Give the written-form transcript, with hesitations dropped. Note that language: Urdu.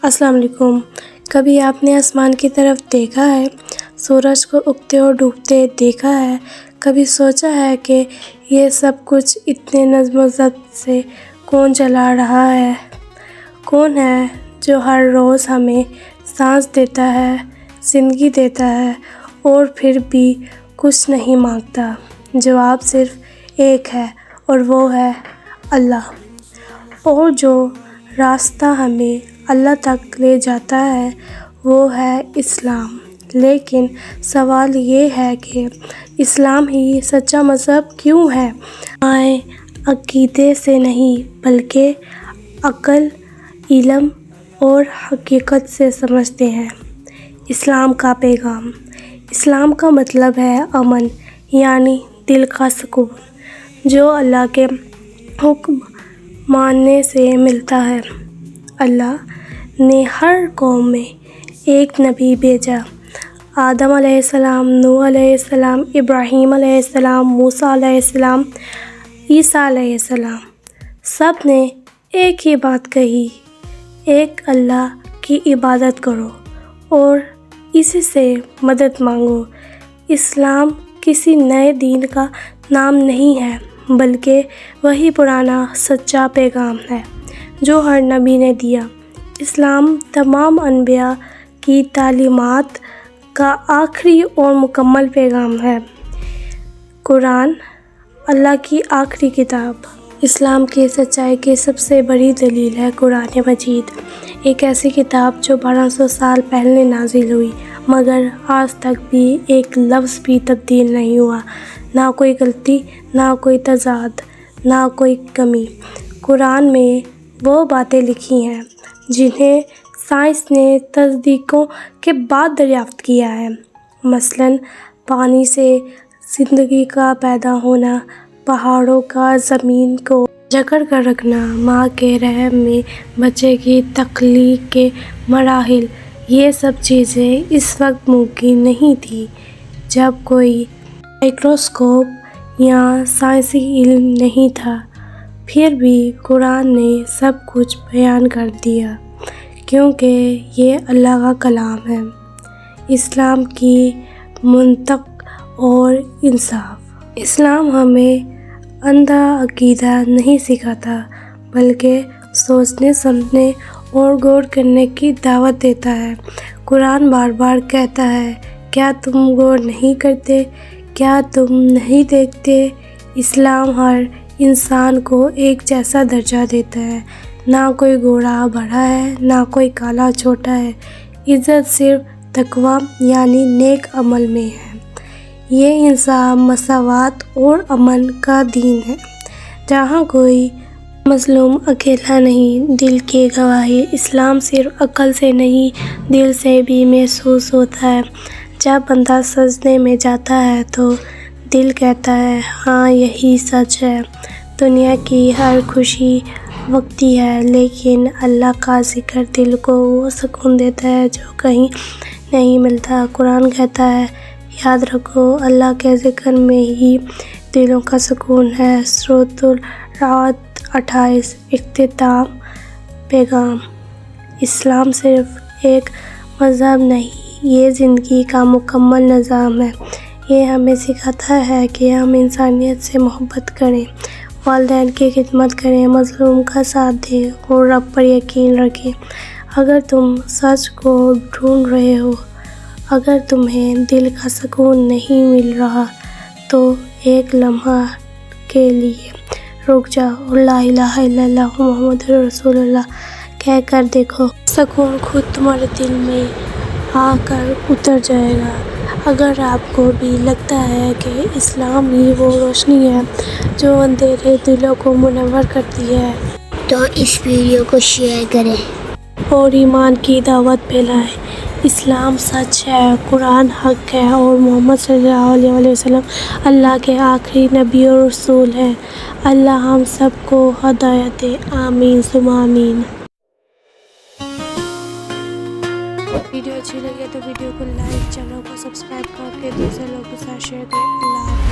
السلام علیکم۔ کبھی آپ نے آسمان کی طرف دیکھا ہے، سورج کو اگتے اور ڈوبتے دیکھا ہے؟ کبھی سوچا ہے کہ یہ سب کچھ اتنے نظم و ضبط سے کون چلا رہا ہے؟ کون ہے جو ہر روز ہمیں سانس دیتا ہے، زندگی دیتا ہے اور پھر بھی کچھ نہیں مانگتا؟ جواب صرف ایک ہے اور وہ ہے اللہ۔ اور جو راستہ ہمیں اللہ تک لے جاتا ہے وہ ہے اسلام۔ لیکن سوال یہ ہے کہ اسلام ہی سچا مذہب کیوں ہے؟ ہمارے عقیدے سے نہیں بلکہ عقل، علم اور حقیقت سے سمجھتے ہیں۔ اسلام کا پیغام۔ اسلام کا مطلب ہے امن، یعنی دل کا سکون جو اللہ کے حکم ماننے سے ملتا ہے۔ اللہ نے ہر قوم میں ایک نبی بھیجا۔ آدم علیہ السلام، نوح علیہ السلام، ابراہیم علیہ السلام، موسیٰ علیہ السلام، عیسیٰ علیہ السلام۔ سب نے ایک ہی بات کہی، ایک اللہ کی عبادت کرو اور اسی سے مدد مانگو۔ اسلام کسی نئے دین کا نام نہیں ہے بلکہ وہی پرانا سچا پیغام ہے جو ہر نبی نے دیا۔ اسلام تمام انبیاء کی تعلیمات کا آخری اور مکمل پیغام ہے۔ قرآن اللہ کی آخری کتاب۔ اسلام کی سچائی کی سب سے بڑی دلیل ہے قرآن مجید، ایک ایسی کتاب جو 1200 سال پہلے نازل ہوئی مگر آج تک بھی ایک لفظ بھی تبدیل نہیں ہوا، نہ کوئی غلطی، نہ کوئی تضاد، نہ کوئی کمی۔ قرآن میں وہ باتیں لکھی ہیں جنہیں سائنس نے تصدیقوں کے بعد دریافت کیا ہے، مثلاً پانی سے زندگی کا پیدا ہونا، پہاڑوں کا زمین کو جکڑ کر رکھنا، ماں کے رحم میں بچے کی تخلیق کے مراحل۔ یہ سب چیزیں اس وقت ممکن نہیں تھیں جب کوئی مائکروسکوپ یا سائنسی علم نہیں تھا۔ پھر بھی قرآن نے سب کچھ بیان کر دیا کیونکہ یہ اللہ کا کلام ہے۔ اسلام کی منطق اور انصاف۔ اسلام ہمیں اندھا عقیدہ نہیں سکھاتا بلکہ سوچنے، سمجھنے اور غور کرنے کی دعوت دیتا ہے۔ قرآن بار بار کہتا ہے، کیا تم غور نہیں کرتے؟ کیا تم نہیں دیکھتے؟ اسلام ہر انسان کو ایک جیسا درجہ دیتا ہے، نہ کوئی گورا بڑا ہے، نہ کوئی کالا چھوٹا ہے۔ عزت صرف تقویٰ یعنی نیک عمل میں ہے۔ یہ انصاف، مساوات اور امن کا دین ہے جہاں کوئی مظلوم اکیلا نہیں۔ دل کی گواہی۔ اسلام صرف عقل سے نہیں دل سے بھی محسوس ہوتا ہے۔ جب بندہ سجدے میں جاتا ہے تو دل کہتا ہے، ہاں یہی سچ ہے۔ دنیا کی ہر خوشی وقتی ہے لیکن اللہ کا ذکر دل کو وہ سکون دیتا ہے جو کہیں نہیں ملتا۔ قرآن کہتا ہے، یاد رکھو اللہ کے ذکر میں ہی دلوں کا سکون ہے۔ سورۃ الرعد 28۔ اختتام۔ پیغام۔ اسلام صرف ایک مذہب نہیں، یہ زندگی کا مکمل نظام ہے۔ یہ ہمیں سکھاتا ہے کہ ہم انسانیت سے محبت کریں، والدین کی خدمت کریں، مظلوم کا ساتھ دیں اور رب پر یقین رکھیں۔ اگر تم سچ کو ڈھونڈ رہے ہو، اگر تمہیں دل کا سکون نہیں مل رہا تو ایک لمحہ کے لیے رک جاؤ اور لا الہ الا اللہ محمد رسول اللہ کہہ کر دیکھو۔ سکون خود تمہارے دل میں آ کر اتر جائے گا۔ اگر آپ کو بھی لگتا ہے کہ اسلام ہی وہ روشنی ہے جو اندھیرے دلوں کو منور کرتی ہے تو اس ویڈیو کو شیئر کریں اور ایمان کی دعوت پھیلائیں۔ اسلام سچ ہے، قرآن حق ہے اور محمد صلی اللہ علیہ وسلم اللہ کے آخری نبی اور رسول ہیں۔ اللہ ہم سب کو ہدایت دے، آمین ثم آمین۔ ویڈیو اچھی لگے تو ویڈیو کو لائک، چینل کو سبسکرائب کر کے دوسرے لوگوں کے ساتھ شیئر کریں۔ اللہ حافظ۔